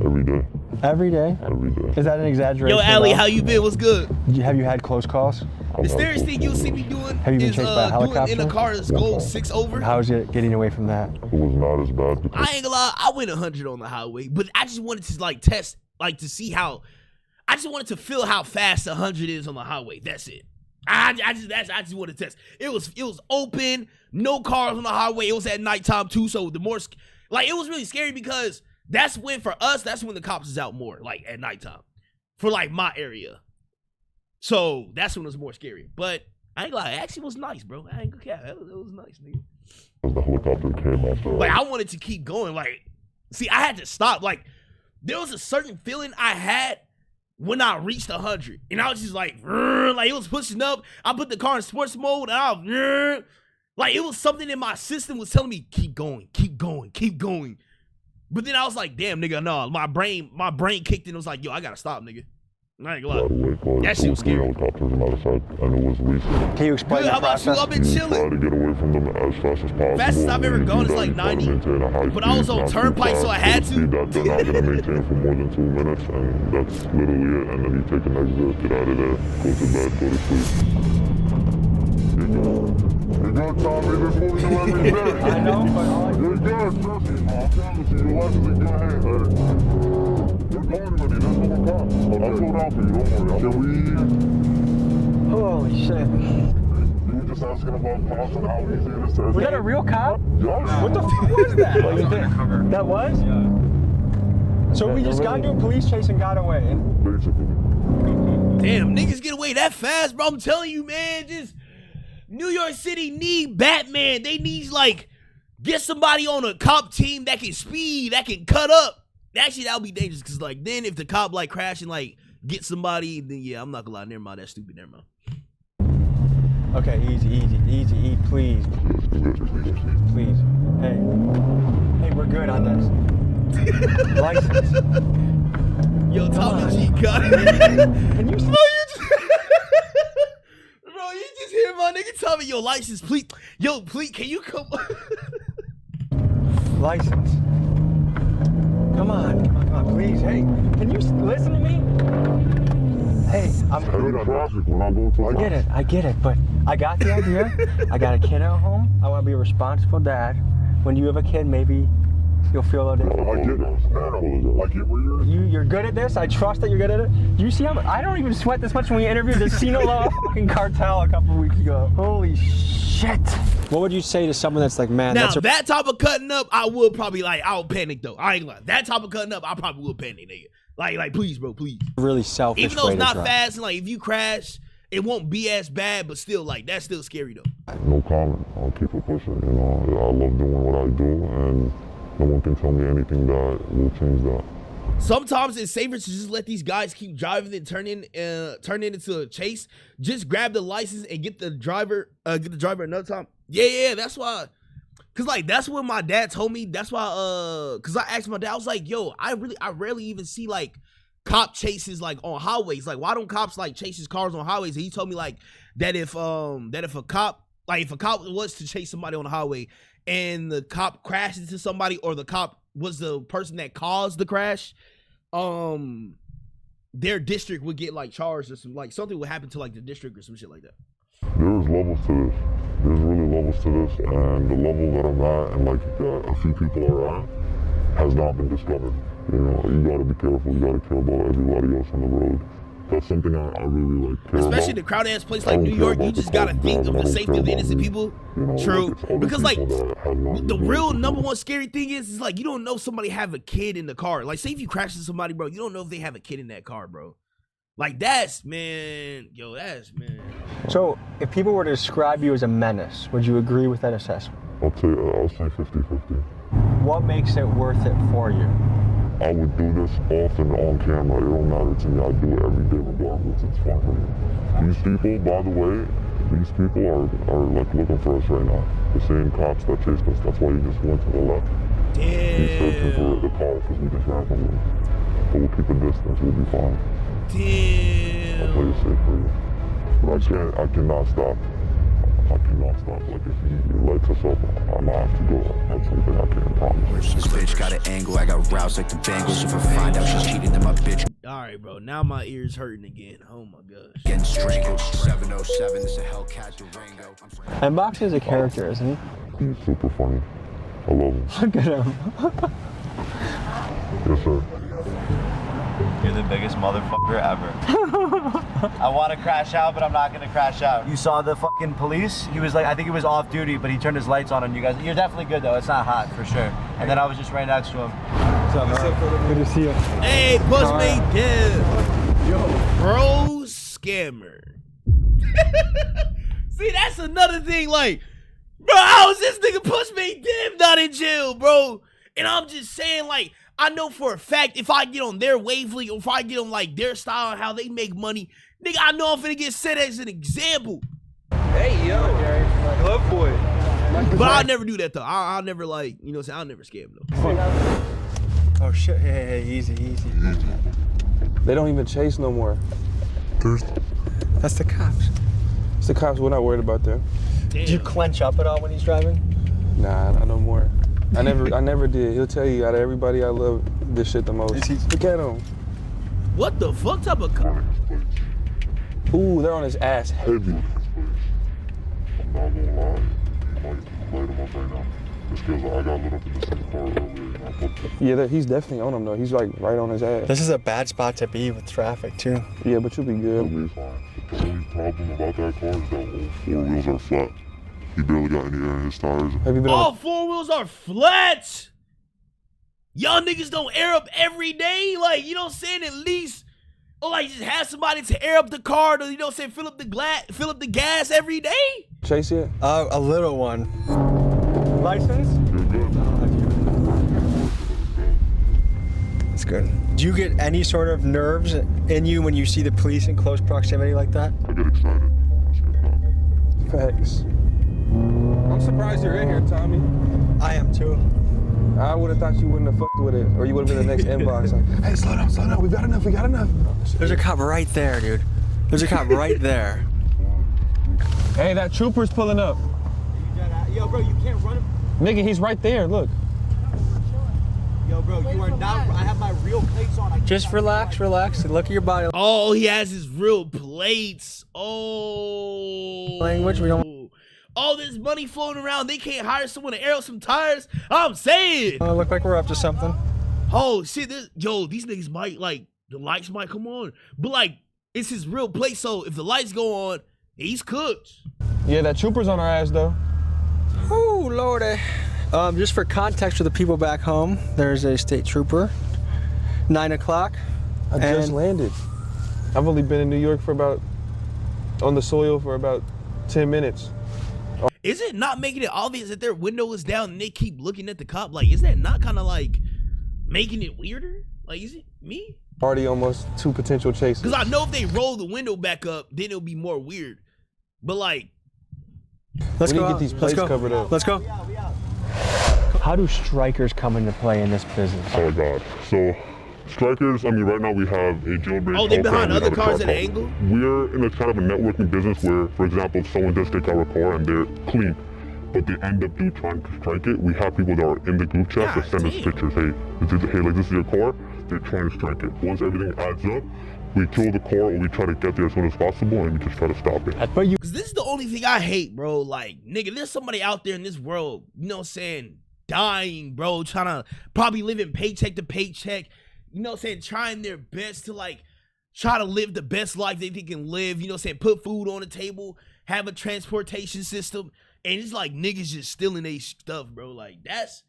Every day. Every day? Every day. Is that an exaggeration? Yo, Ali, how you been? What's good? Have you had close calls? The scariest thing you'll see me doing Have you been is chased by a doing helicopter? in a car that's going 6 over. How's it getting away from that? It was not as bad because I ain't gonna lie, I went 100 on the highway, but I just wanted to like test, like to see how, I just wanted to feel how fast 100 is on the highway. That's it. I just wanted to test. It was open, no cars on the highway. It was at nighttime too, so the more, like it was really scary because that's when for us, that's when the cops is out more, like at nighttime, for like my area. So that's when it was more scary. But I ain't gonna lie, it actually was nice, bro. I ain't gonna care. It was nice, nigga. the helicopter came after. Like I wanted to keep going. Like, see, I had to stop. Like, there was a certain feeling I had when I reached 100, and I was just like it was pushing up. I put the car in sports mode, and I was like, it was something in my system was telling me keep going. But then I was like, damn, nigga, no. My brain kicked in. It was like, yo, I gotta stop, nigga. I ain't gonna lie. That shit was scary. Helicopters on the other side, and it was recent. Can you explain the process? How about you? I've been chilling. Try to get away from them as fast as possible. Fastest I've ever gone is like 90. But I was on turnpike, so I had to. That they're not gonna maintain for more than 2 minutes, and that's literally it. And then you take an exit, get out of there, go to bed, go to sleep. You're good, Tommy. This is what we do every day. I know, but all I You're good, trust me. I promise you, your life is in good hands. You're going already. There's no more cops. I'll slow down for you. Don't worry. Can we? Holy shit. You were just asking about cops and how easy it is to. Was that a real cop? Yeah. What the fuck was that? That was? Yeah. So we just got into a police chase and got away. Basically. Damn, niggas get away that fast, bro. I'm telling you, man. Just New York City need Batman. They need, like, get somebody on a cop team that can speed, that can cut up. Actually, that would be dangerous, because, like, then if the cop, like, crash and, like, get somebody, then, yeah, I'm not gonna lie. Never mind. That's stupid. Never mind. Okay, easy, please. Please. Hey, we're good on this. License. Yo, Tommy G got it. Can you Bro, you just hear my nigga tell me, yo, license, please. Yo, please, can you come? License. Come on, please. Hey, can you listen to me? Hey, I'm Heavy traffic when I go to. I get it, but I got the idea. I got a kid at home. I want to be a responsible dad. When you have a kid, maybe you'll feel a little different. I get it. I get where You're good at this. I trust that you're good at it. You see how I don't even sweat this much when we interviewed the Sinaloa fucking cartel a couple weeks ago. Holy shit. What would you say to someone that's like, man, Now, that's that type of cutting up, I would probably, like, I would panic, though. I ain't gonna lie. That type of cutting up, I probably would panic, nigga. Like, please, bro, please. really selfish. Even though way it's to not drive. fast, and, like, if you crash, it won't be as bad, but still, like, that's still scary, though. No comment. I'll keep it pushing. You know, I love doing what I do, and no one can tell me anything that will change that. Sometimes it's safer to just let these guys keep driving and turn it into a chase. Just grab the license and get the driver another time. Yeah, that's why. Cause like that's what my dad told me. That's why cause I asked my dad, I was like, yo, I rarely even see like cop chases like on highways. Like, why don't cops like chases cars on highways? And he told me like that if a cop was to chase somebody on the highway and the cop crashed into somebody, or the cop was the person that caused the crash, their district would get like charged, or something would happen to like the district or some shit like that. There's levels to this. There's really levels to this, and the level that I'm at and like a few people are at has not been discovered. You know, you gotta be careful. You gotta care about everybody else on the road. That's something I really like care Especially about. the crowd ass place like New York, you just gotta think of the safety of the innocent people. You know, True. like, Because like the real number #1 scary thing is like you don't know if somebody have a kid in the car. Like say if you crash into somebody, bro, you don't know if they have a kid in that car, bro. Like that's man. So if people were to describe you as a menace, would you agree with that assessment? I'll say 50-50. What makes it worth it for you? I would do this often on camera. It don't matter to me. I do it every day regardless. It's fun for me. These people, by the way, are like looking for us right now. The same cops that chased us. That's why he just went to the left. Damn. He's searching for the car because we just ran from him. But we'll keep a distance. We'll be fine. Damn. I'll play it safe for you. But I cannot stop. I cannot stop. Like if he lights us up, I might have to go. That's something I can't promise. This bitch got an angle, I got roused like the Bengals. If I find out she's cheating, then my bitch. Alright, bro. Now my ears hurting again. Oh my gosh. Getting strangled. 707, this a Hellcat Durango. And Box is a character, isn't he? He's super funny. I love him. Look at him. Yes, sir. You're the biggest motherfucker ever. I want to crash out, but I'm not going to crash out. You saw the fucking police? He was like, I think he was off duty, but he turned his lights on you guys. You're definitely good, though. It's not hot, for sure. And then I was just right next to him. What's up, man? Good to see you. Hey, Pushmate Dev. Yo, bro, scammer. See, that's another thing. Like, bro, how is this nigga Pushmate Dev not in jail, bro? And I'm just saying, like, I know for a fact if I get on their wavelength, or if I get on like their style and how they make money, nigga, I know I'm finna get set as an example. Hey, yo, Glove boy. But I'll never do that though. I'll never like, you know what I'm saying? I'll never scam though. Oh shit, hey, easy. They don't even chase no more. That's the cops. It's the cops, we're not worried about them. Damn. Do you clench up at all when he's driving? Nah, not no more. I never did. He'll tell you out of everybody I love this shit the most. Look at him. What the fuck type of car? Ooh, they're on his ass heavy. I'm not gonna lie. I might light him up right now. Just because I got lit up in the same car earlier. Yeah, he's definitely on him though. He's like right on his ass. This is a bad spot to be with traffic too. Yeah, but you'll be good. It'll be fine. The only problem about that car is that all 4 wheels are flat. He barely got any air in his tires. Have you been All 4 wheels are flat. Y'all niggas don't air up every day. Like, you know what I'm saying? At least, or like just have somebody to air up the car to, you know what I'm saying, fill up the gas every day. Chase yet? A little one. License? That's good. Do you get any sort of nerves in you when you see the police in close proximity like that? I get excited. Facts. I'm surprised you're in here, Tommy. I am too. I would have thought you wouldn't have fucked with it, or you would have been the next inbox. Like, hey, slow down. We got enough. There's a cop right there, dude. There's a cop right there. Hey, that trooper's pulling up. Yo, bro, you can't run him. Nigga, he's right there. Look. Yo, bro, you are not. I have my real plates on. Just relax. Look at your body Oh, he has his real plates. Oh. language. We don't All this money floating around, they can't hire someone to air out some tires. I'm saying. look like we're up to something. Oh shit, these niggas might like the lights might come on, but like it's his real place. So if the lights go on, he's cooked. Yeah, that trooper's on our ass though. Oh lordy. Just for context for the people back home, there's a state trooper. 9 o'clock. I just landed. I've only been in New York on the soil for about 10 minutes. Is it not making it obvious that their window is down and they keep looking at the cop? Like, is that not kind of like making it weirder? Like, is it me? Already almost 2 potential chases. Because I know if they roll the window back up, then it'll be more weird. But like, let's we go. need to get these plates covered up. Let's go. How do strikers come into play in this business? Oh God. So strikers, I mean, right now we have a jailbreak. oh, they behind other cars at an angle? We're in a kind of a networking business where, for example, if someone does take our car and they're clean, but they end up trying to strike it, we have people that are in the group chat that send us pictures. Hey, this is your car. They're trying to strike it. Once everything adds up, we kill the car or we try to get there as soon as possible and we just try to stop it. Because this is the only thing I hate, bro. Like, nigga, there's somebody out there in this world, you know what I'm saying, dying, bro, trying to probably living paycheck to paycheck, you know what I'm saying, trying their best to like try to live the best life they can live, you know what I'm saying, put food on the table, have a transportation system, and it's like niggas just stealing their stuff, bro. Like that's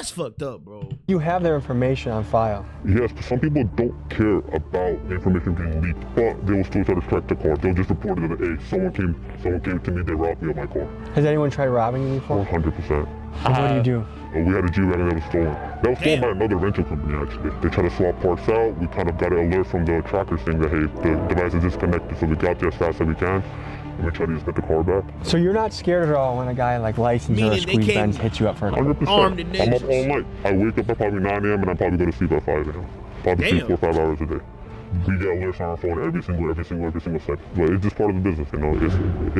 fucked up, bro. You have their information on file. Yes, but some people don't care about the information being leaked, but they will still try to strike the car. They'll just report it that, hey, someone came to me, they robbed me of my car. Has anyone tried robbing you before? 100%. And what do you do? We had a G-Wagon that was stolen. That was stolen by another rental company, actually. They tried to swap parts out. We kind of got an alert from the tracker saying that, hey, the device is disconnected, so we got there as fast as we can. And we tried to just get the car back. So you're not scared at all when a guy like license or a squeeze Benz hits you up for a 100%. armed I'm up all night. I wake up at probably 9 a.m. and I probably go to sleep at 5 a.m. Probably sleep 4 or 5 hours a day. We get alerts on our phone every single second. But it's just part of the business, you know.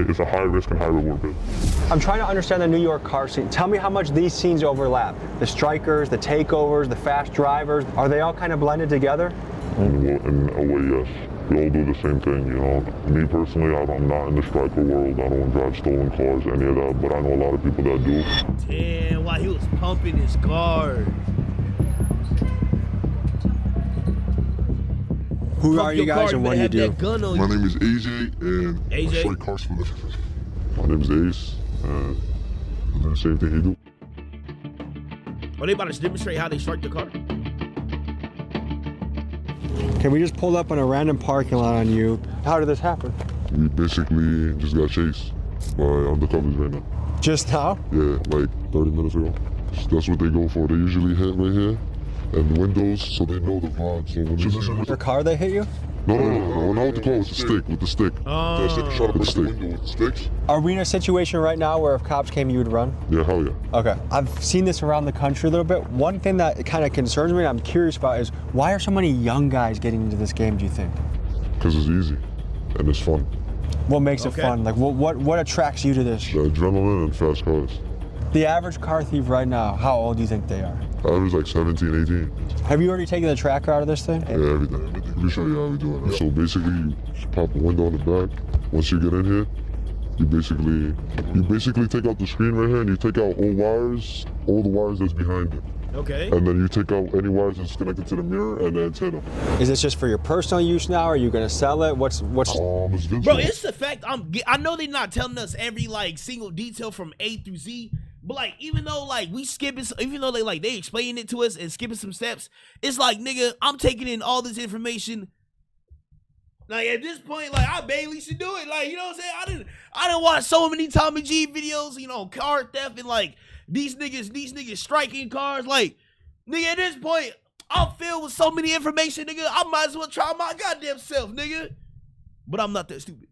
It's a high risk and high reward business. I'm trying to understand the New York car scene. Tell me how much these scenes overlap. The strikers, the takeovers, the fast drivers, are they all kind of blended together? In a way, yes. We all do the same thing, you know. Me personally, I'm not in the striker world. I don't drive stolen cars, any of that, but I know a lot of people that do. Damn, while he was pumping his car. Who are you guys and what do you do? My name is AJ, and I strike cars for living. My name is Ace, and I do the same thing he do. Are they about to demonstrate how they strike the car? Okay, we just pulled up on a random parking lot on you. How did this happen? We basically just got chased by undercovers right now. Just now? Yeah, like 30 minutes ago. That's what they go for. They usually hit right here and the windows, so they know the vibe. So when they see the car they hit you? No, not with the car, with the stick, with the stick. The stick shot up with the stick. With the sticks. Are we in a situation right now where if cops came, you would run? Yeah, hell yeah. Okay. I've seen this around the country a little bit. One thing that kind of concerns me and I'm curious about is why are so many young guys getting into this game, do you think? Because it's easy and it's fun. What makes it fun? Like what attracts you to this? The adrenaline and fast cars. The average car thief right now, how old do you think they are? Average like 17, 18. Have you already taken the tracker out of this thing? Yeah, everything. Let me show you how we do it. So basically, you just pop a window on the back. Once you get in here, you basically take out the screen right here and you take out all the wires that's behind it. Okay. And then you take out any wires that's connected to the mirror and the antenna. Is this just for your personal use now? Are you gonna sell it? What's? Bro, it's the fact I know they're not telling us every like single detail from A through Z. But like, even though like we skipping, even though they explain it to us and skipping some steps, it's like, nigga, I'm taking in all this information. Like at this point, like I barely should do it. Like, you know what I'm saying? I didn't watch so many Tommy G videos, you know, car theft and like these niggas striking cars. Like, nigga, at this point, I'm filled with so many information, nigga. I might as well try my goddamn self, nigga. But I'm not that stupid.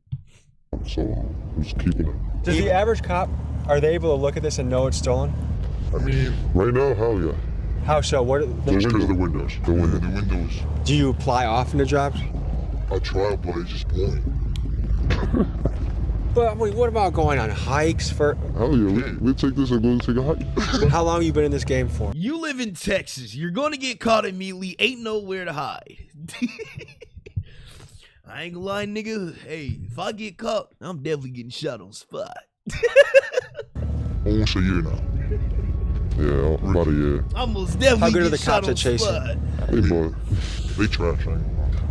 So I'm just keeping it. Does the average cop, are they able to look at this and know it's stolen? I mean, right now, hell yeah. How so? What? The windows. The windows. Do you apply often to jobs? I try, but it's just boring. But wait, what about going on hikes for? Hell yeah, we take this and go take a hike. How long you been in this game for? You live in Texas. You're gonna get caught immediately. Ain't nowhere to hide. I ain't gonna lie, nigga. Hey, if I get caught, I'm definitely getting shot on spot. Almost a year now. Yeah, about a year. Almost definitely. How good are the shot cops at chasing? Hey, boy, they trash.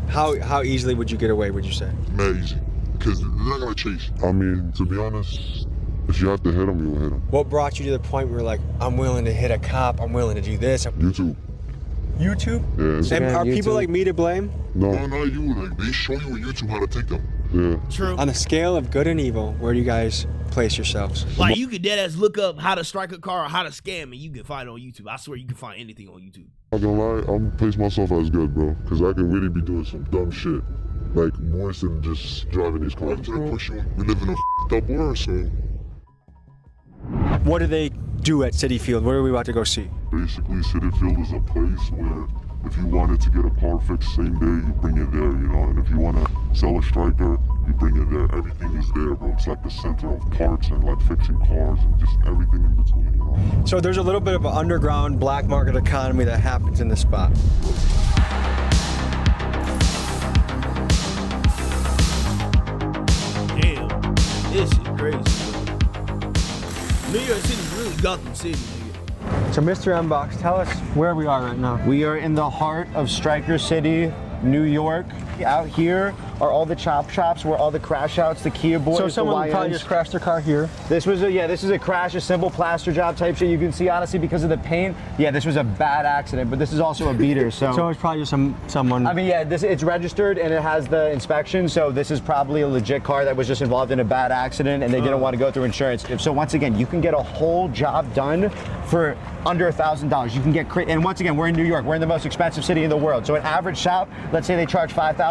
How easily would you get away? Would you say? Mad easy, because they're not gonna chase. I mean, to be honest, if you have to hit them, you'll hit them. What brought you to the point where like, I'm willing to hit a cop, I'm willing to do this? YouTube. YouTube? Yeah. And are people like me to blame? No, not you. Like they show you on YouTube how to take them. Yeah. True. On the scale of good and evil, where do you guys place yourselves? Like, you could deadass look up how to strike a car or how to scam, and you can find it on YouTube. I swear you can find anything on YouTube. I'm not gonna lie, I'm gonna place myself as good, bro. Because I can really be doing some dumb shit. Like, worse than just driving these cars. We live in a up world, so. What do they do at City Field? What are we about to go see? Basically, City Field is a place where if you wanted to get a car fixed same day, you bring it there, you know? And if you want to sell a striker, you bring it there. Everything is there, bro. It's like the center of parts and like fixing cars and just everything in between, you know? So there's a little bit of an underground black market economy that happens in this spot. Damn, this shit crazy, bro. New York City's really Gotham City, nigga. So Mr. Mbox, tell us where we are right now. We are in the heart of Striker City, New York. Out here are all the chop shops where all the crash outs, the Kia boys, So the someone YNs. probably just crashed their car here. This was this is a crash, a simple plaster job type shit. You can see honestly because of the paint. Yeah, this was a bad accident, but this is also a beater. So So it's probably just someone. I mean, yeah, it's registered and it has the inspection, so this is probably a legit car that was just involved in a bad accident and they didn't want to go through insurance. So once again, you can get a whole job done for under $1,000. You can get, and once again, we're in New York. We're in the most expensive city in the world. So an average shop, let's say they charge $5,000.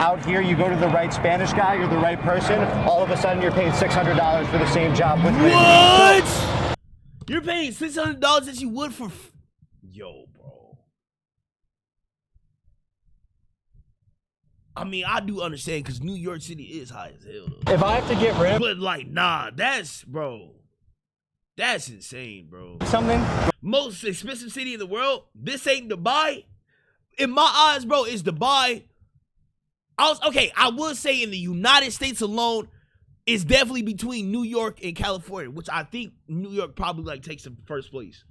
Out here, you go to the right Spanish guy, you're the right person, all of a sudden you're paying $600 for the same job with What? You're paying $600 that you would for... Yo, bro. I mean, I do understand because New York City is high as hell, though. If I have to get rid of... But, like, nah, that's, bro. That's insane, bro. Something? Most expensive city in the world? This ain't Dubai? In my eyes, bro, it's Dubai. I would say in the United States alone, it's definitely between New York and California, which I think New York probably like takes the first place.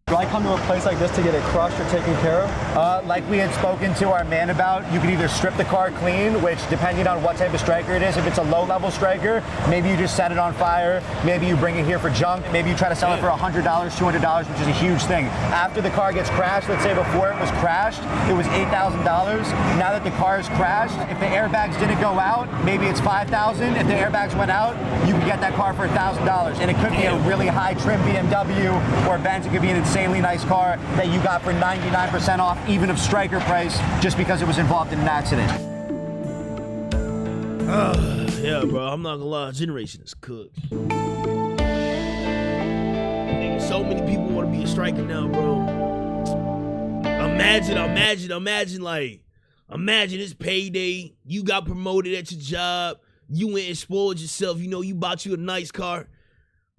Do I come to a place like this to get it crushed or taken care of? Like we had spoken to our man about, you can either strip the car clean, which depending on what type of striker it is, if it's a low-level striker, maybe you just set it on fire, maybe you bring it here for junk, maybe you try to sell it for $100, $200, which is a huge thing. After the car gets crashed, let's say before it was crashed, it was $8,000. Now that the car is crashed, if the airbags didn't go out, maybe it's $5,000. If the airbags went out, you can get that car for $1,000. And it could be a really high trim BMW or Benz. It could be an insanely nice car that you got for 99% off, even of striker price, just because it was involved in an accident. Yeah, bro, I'm not gonna lie, generation is cooked. Nigga, so many people want to be a striker now, bro. Imagine it's payday, you got promoted at your job, you went and spoiled yourself, you know, you bought you a nice car.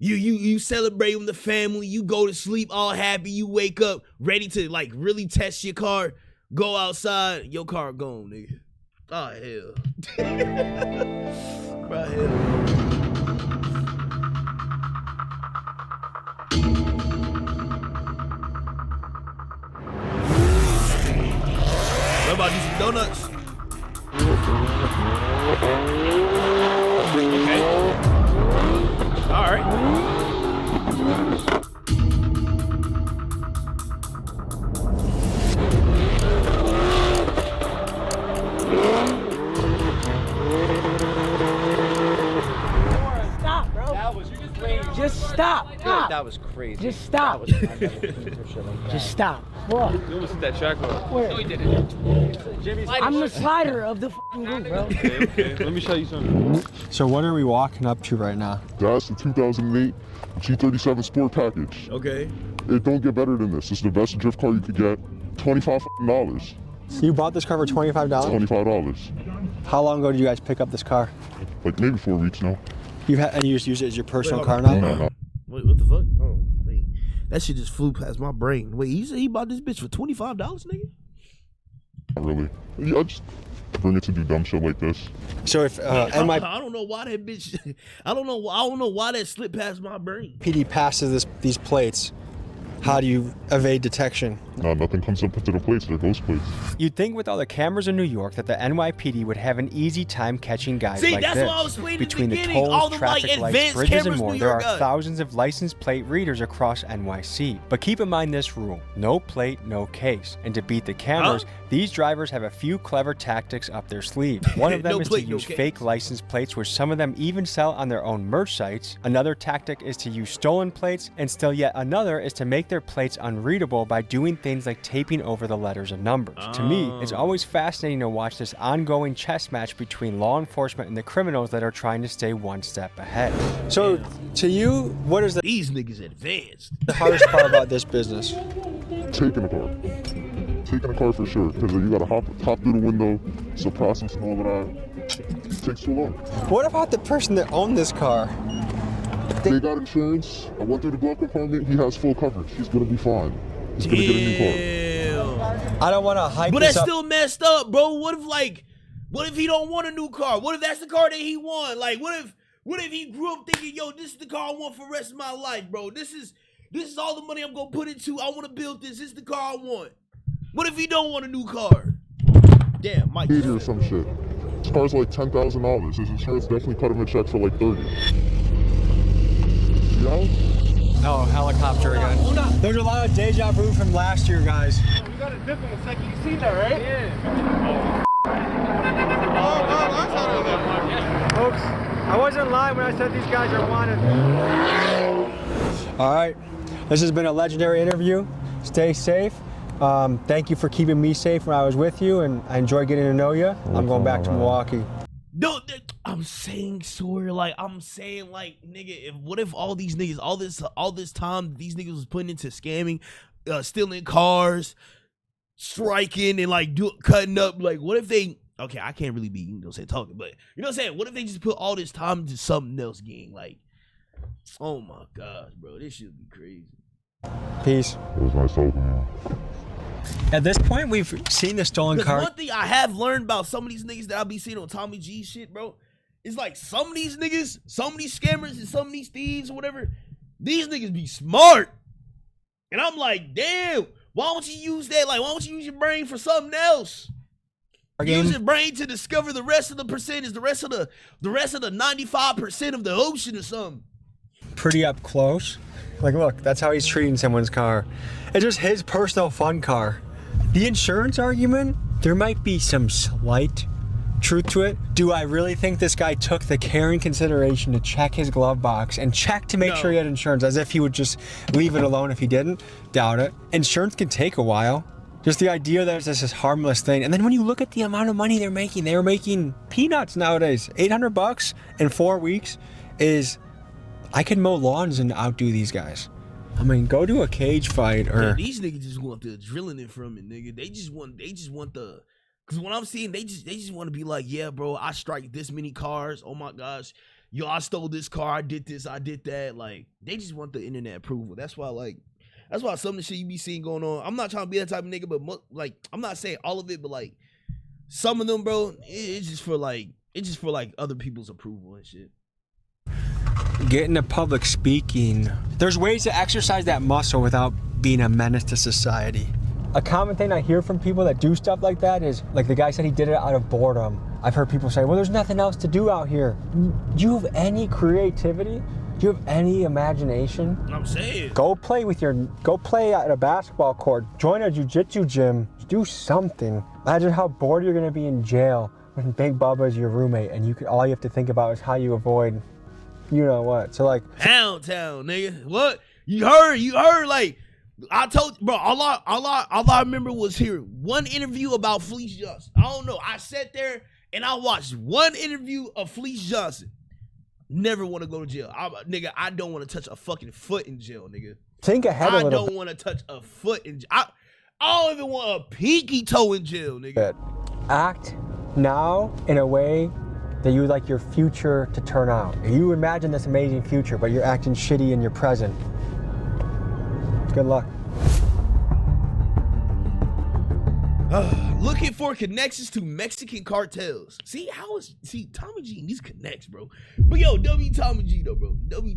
You celebrate with the family, you go to sleep all happy, you wake up ready to like really test your car, go outside, your car gone, nigga. Oh hell. Bro, hell. What about these donuts? Okay. All right. Stop, bro. That was crazy. Just stop. Stop. That was crazy. Just stop. Just stop. What? You almost hit that Jahclov. Where? No, he didn't. I'm the slider of the f***ing group, bro. Okay. Let me show you something. So what are we walking up to right now? That's the 2008 G37 Sport Package. Okay. It don't get better than this. This is the best drift car you could get. $25. So you bought this car for $25? $25. How long ago did you guys pick up this car? Like maybe 4 weeks now. And you just use it as your personal car No, now? no. Wait, what the fuck? Oh, wait. That shit just flew past my brain. Wait, he said he bought this bitch for $25, nigga? Not really. I just bring it to do dumb shit like this. So if I don't know why that bitch. I don't know why that slipped past my brain. PD passes these plates, how do you evade detection? Nothing comes up to the plates. They're ghost plates. You'd think with all the cameras in New York that the NYPD would have an easy time catching guys like that's this. what I was explaining Between at the the beginning, all tolls, the, traffic lights, advanced bridges, and cameras more, New there York are got. thousands of license plate readers across NYC. But keep in mind this rule: no plate, no case. And to beat the cameras, these drivers have a few clever tactics up their sleeve. One of them No is plate, to no use case. fake license plates, which some of them even sell on their own merch sites. Another tactic is to use stolen plates, and still yet another is to make their plates unreadable by doing things like taping over the letters and numbers. To me, it's always fascinating to watch this ongoing chess match between law enforcement and the criminals that are trying to stay one step ahead. So, to you, what is these niggas advanced? The hardest part about this business? Taking a car. Taking a car for sure, because you gotta hop through the window, so process and all of that takes too long. What about the person that owned this car? They got insurance. I went through the glove compartment. He has full coverage. He's gonna be fine. He's gonna get a new car. I don't want to hype But this that's up. still messed up, bro. What if he don't want a new car? What if that's the car that he want? Like, what if he grew up thinking, yo, this is the car I want for the rest of my life, bro. This is all the money I'm gonna put into. I want to build this. This is the car I want. What if he don't want a new car? Damn, Mike. Or some shit. This car's like $10,000. His insurance definitely cut him a check for like $30. Oh, helicopter again. There's a lot of deja vu from last year, guys. We got a dip in a second. You seen that, right? Yeah. Folks, I wasn't lying when I said these guys are wanted. All right, this has been a legendary interview. Stay safe. Thank you for keeping me safe when I was with you, and I enjoyed getting to know you. I'm going back to Milwaukee. No, I'm saying, Sawyer, nigga, what if all these niggas, all this time these niggas was putting into scamming, stealing cars, striking, and cutting up, what if they, okay, I can't really be, talking, but you know what I'm saying? What if they just put all this time into something else, gang? Oh my gosh, bro, this should be crazy. Peace. It was nice talking to you. At this point, we've seen the stolen car. One thing I have learned about some of these niggas that I be seeing on Tommy G shit, bro, is some of these niggas, some of these scammers and some of these thieves or whatever, these niggas be smart. And I'm like, damn, why don't you use that? Why don't you use your brain for something else? Use your brain to discover the rest of the percentage, the rest of the 95% of the ocean or something. Pretty up close. Look, that's how he's treating someone's car. It's just his personal fun car. The insurance argument, there might be some slight truth to it. Do I really think this guy took the care and consideration to check his glove box and check to make sure he had insurance, as if he would just leave it alone if he didn't? Doubt it. Insurance can take a while. Just the idea that it's just this harmless thing. And then when you look at the amount of money they're making peanuts nowadays. $800 in 4 weeks is, I could mow lawns and outdo these guys. I mean, go to a cage fight or... Yeah, these niggas just want the adrenaline from it, nigga. They just want the... Because when I'm seeing, they just want to be like, yeah, bro, I strike this many cars. Oh my gosh. Yo, I stole this car. I did this. I did that. They just want the internet approval. That's why some of the shit you be seeing going on. I'm not trying to be that type of nigga, but I'm not saying all of it, but some of them, bro, it's just for other people's approval and shit. Get into public speaking. There's ways to exercise that muscle without being a menace to society. A common thing I hear from people that do stuff like that is, the guy said he did it out of boredom. I've heard people say, well, there's nothing else to do out here. Do you have any creativity? Do you have any imagination? I'm saying. Go play at a basketball court. Join a jiu-jitsu gym. Do something. Imagine how bored you're gonna be in jail when Big Bubba is your roommate and all you have to think about is how you avoid you know what. So Pound Town, nigga. What? You heard I told, bro, all I remember was hearing one interview about Fleece Johnson. I don't know. I sat there and I watched one interview of Fleece Johnson. Never want to go to jail. Nigga, I don't want to touch a fucking foot in jail, nigga. Think ahead a little bit. I don't want to touch a foot in jail. I don't even want a pinky toe in jail, nigga. Act now in a way that you would like your future to turn out. You imagine this amazing future, but you're acting shitty in your present. Good luck. Looking for connections to Mexican cartels. See, Tommy G and these connects, bro. But yo, W Tommy G though, bro. W Tommy